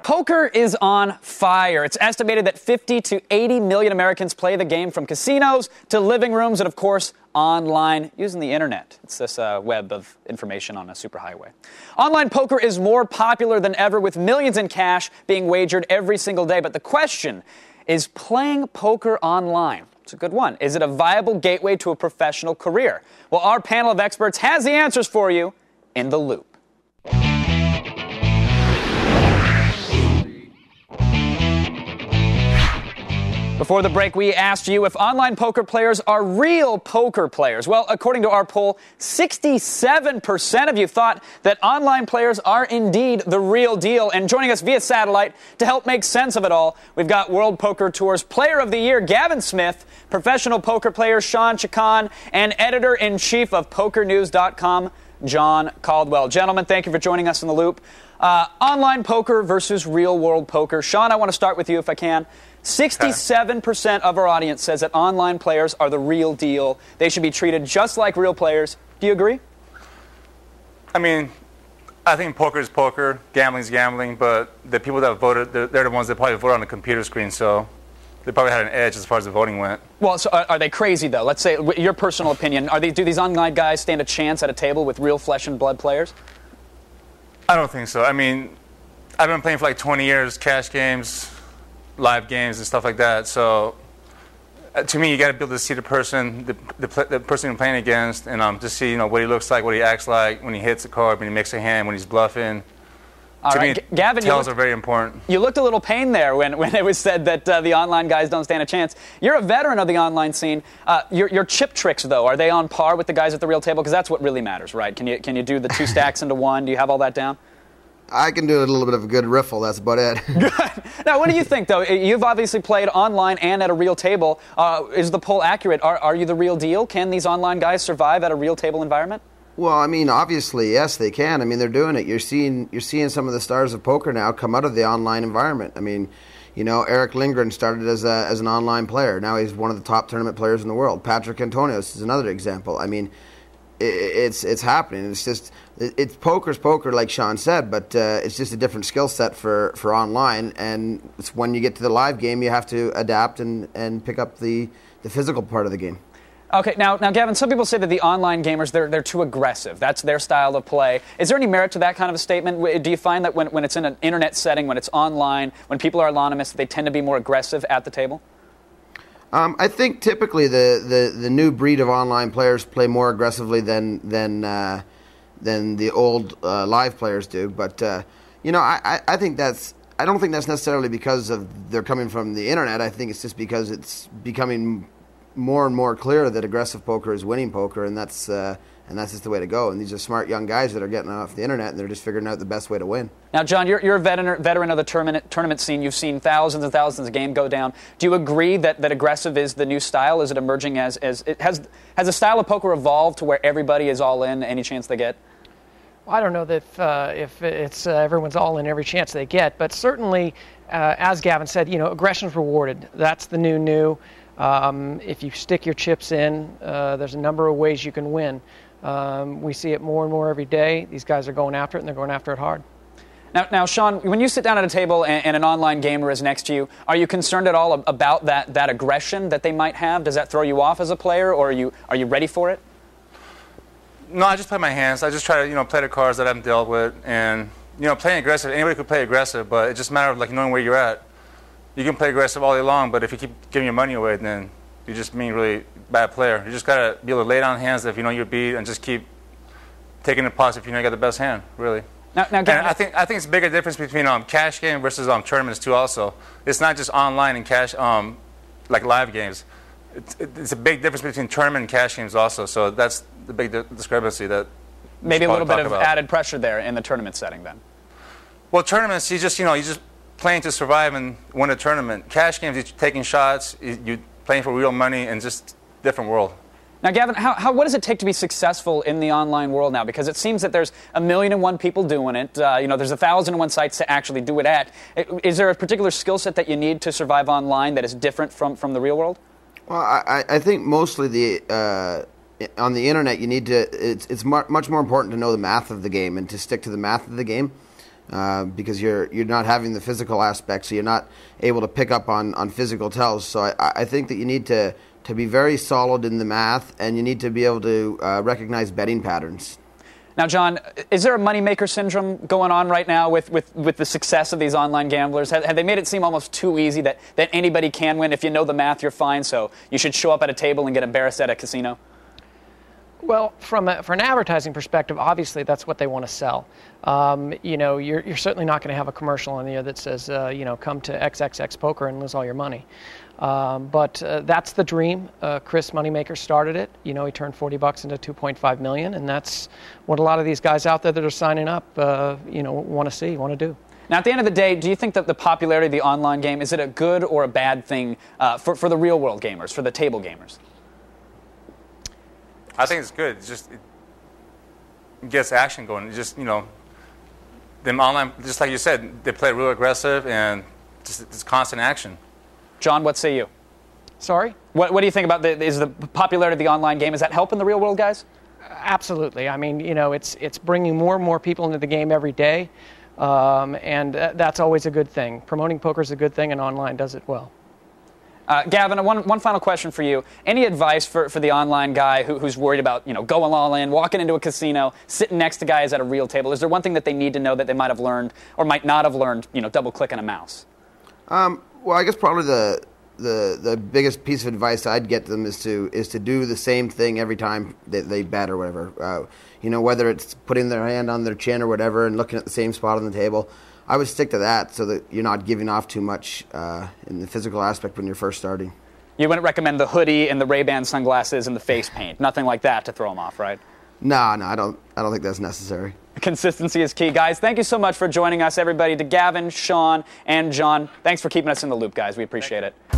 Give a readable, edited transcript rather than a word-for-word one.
Poker is on fire. It's estimated that 50 to 80 million Americans play the game from casinos to living rooms and, of course, online using the internet. It's this web of information on a superhighway. Online poker is more popular than ever, with millions in cash being wagered every single day. But the question is, playing poker online? It's a good one. Is it a viable gateway to a professional career? Well, our panel of experts has the answers for you in The Loop. Before the break, we asked you if online poker players are real poker players. Well, according to our poll, 67% of you thought that online players are indeed the real deal. And joining us via satellite to help make sense of it all, we've got World Poker Tour's Player of the Year, Gavin Smith, professional poker player Sean Chacon, and editor-in-chief of PokerNews.com, John Caldwell. Gentlemen, thank you for joining us in The Loop. Online poker versus real-world poker. Sean, I want to start with you if I can. 67% of our audience says that online players are the real deal. They should be treated just like real players. Do you agree? I mean, I think poker is poker, gambling is gambling, but the people that voted, they're the ones that probably voted on the computer screen, so they probably had an edge as far as the voting went. Well, so are they crazy, though? Let's say, your personal opinion, do these online guys stand a chance at a table with real flesh and blood players? I don't think so. I mean, I've been playing for like 20 years, cash games, live games and stuff like that. So to me, you got to be able to see the person, the person you're playing against, and just see what he looks like, what he acts like when he hits a card, when he makes a hand, when he's bluffing. All to right, me, Gavin, details are very important. You looked a little pained there when it was said that the online guys don't stand a chance. You're a veteran of the online scene. Your chip tricks, though, are they on par with the guys at the real table? Because that's what really matters, right? Can you do the two stacks into one? Do you have all that down? I can do a little bit of a good riffle. That's about it. Good. Now, what do you think, though? You've obviously played online and at a real table. Is the poll accurate? Are you the real deal? Can these online guys survive at a real table environment? Well, I mean, obviously, yes, they can. I mean, they're doing it. You're seeing some of the stars of poker now come out of the online environment. I mean, Eric Lindgren started as an online player. Now he's one of the top tournament players in the world. Patrick Antonios is another example. I mean, it's happening. It's just poker's poker, like Sean said, but it's just a different skill set for online. And it's when you get to the live game, you have to adapt and pick up the physical part of the game. Okay, now, Gavin, some people say that the online gamers, they're too aggressive. That's their style of play. Is there any merit to that kind of a statement? Do you find that when it's in an internet setting, when it's online, when people are anonymous, they tend to be more aggressive at the table? I think typically the new breed of online players play more aggressively than the old live players do. But I think I don't think that's necessarily because of they're coming from the internet. I think it's just because it's becoming more and more clear that aggressive poker is winning poker, and that's just the way to go. And these are smart young guys that are getting off the internet, and they're just figuring out the best way to win. Now, John, you're a veteran of the tournament scene. You've seen thousands and thousands of games go down. Do you agree that aggressive is the new style? Is it emerging as it has the style of poker evolved to where everybody is all in any chance they get? Well, I don't know that if it's everyone's all in every chance they get, but certainly, as Gavin said, aggression's rewarded. That's the new. If you stick your chips in, there's a number of ways you can win. We see it more and more every day. These guys are going after it, and they're going after it hard. Now, Sean, when you sit down at a table and an online gamer is next to you, are you concerned at all about that aggression that they might have? Does that throw you off as a player, or are you ready for it? No, I just play my hands. I just try to play the cards that I haven't dealt with, and playing aggressive. Anybody could play aggressive, but it just matters of knowing where you're at. You can play aggressive all day long, but if you keep giving your money away, then you're just being a really bad player. You just got to be able to lay down hands if you know you're beat and just keep taking the pots if you know you got the best hand, really. Now, and I think it's a bigger difference between cash game versus tournaments, too, also. It's not just online and cash, like live games. It's a big difference between tournament and cash games also, so that's the big discrepancy that maybe a little bit of added pressure there in the tournament setting, then. Well, tournaments, you just playing to survive and win a tournament. Cash games, you're taking shots, you're playing for real money, and just different world. Now, Gavin, what does it take to be successful in the online world now? Because it seems that there's 1,000,001 people doing it. There's 1,001 sites to actually do it at. Is there a particular skill set that you need to survive online that is different from the real world? Well, I think mostly on the internet, you need to. It's much more important to know the math of the game and to stick to the math of the game, because you're not having the physical aspect, so you're not able to pick up on physical tells. So I think that you need to be very solid in the math, and you need to be able to recognize betting patterns. Now, John, is there a moneymaker syndrome going on right now with the success of these online gamblers? Have they made it seem almost too easy that anybody can win? If you know the math, you're fine, so you should show up at a table and get embarrassed at a casino? Well, from an advertising perspective, obviously that's what they want to sell. You're certainly not going to have a commercial on the air that says, come to XXX Poker and lose all your money. But that's the dream. Chris Moneymaker started it. He turned $40 into $2.5 million, and that's what a lot of these guys out there that are signing up, want to do. Now, at the end of the day, do you think that the popularity of the online game, is it a good or a bad thing for the real world gamers, for the table gamers? I think it's good. It gets action going. It's just, them online, just like you said, they play real aggressive and it's constant action. John, what say you? Sorry? What do you think about is the popularity of the online game, is that helping the real world guys? Absolutely. I mean, it's bringing more and more people into the game every day, and that's always a good thing. Promoting poker is a good thing, and online does it well. Gavin, one final question for you. Any advice for the online guy who's worried about going all in, walking into a casino, sitting next to guys at a real table? Is there one thing that they need to know that they might have learned or might not have learned, double clicking a mouse? Well, I guess probably the biggest piece of advice I'd get them is to do the same thing every time they bet or whatever. Whether it's putting their hand on their chin or whatever and looking at the same spot on the table. I would stick to that so that you're not giving off too much in the physical aspect when you're first starting. You wouldn't recommend the hoodie and the Ray-Ban sunglasses and the face paint. Nothing like that to throw them off, right? No, I don't think that's necessary. Consistency is key. Guys, thank you so much for joining us, everybody. To Gavin, Sean, and John, thanks for keeping us in the loop, guys. We appreciate it.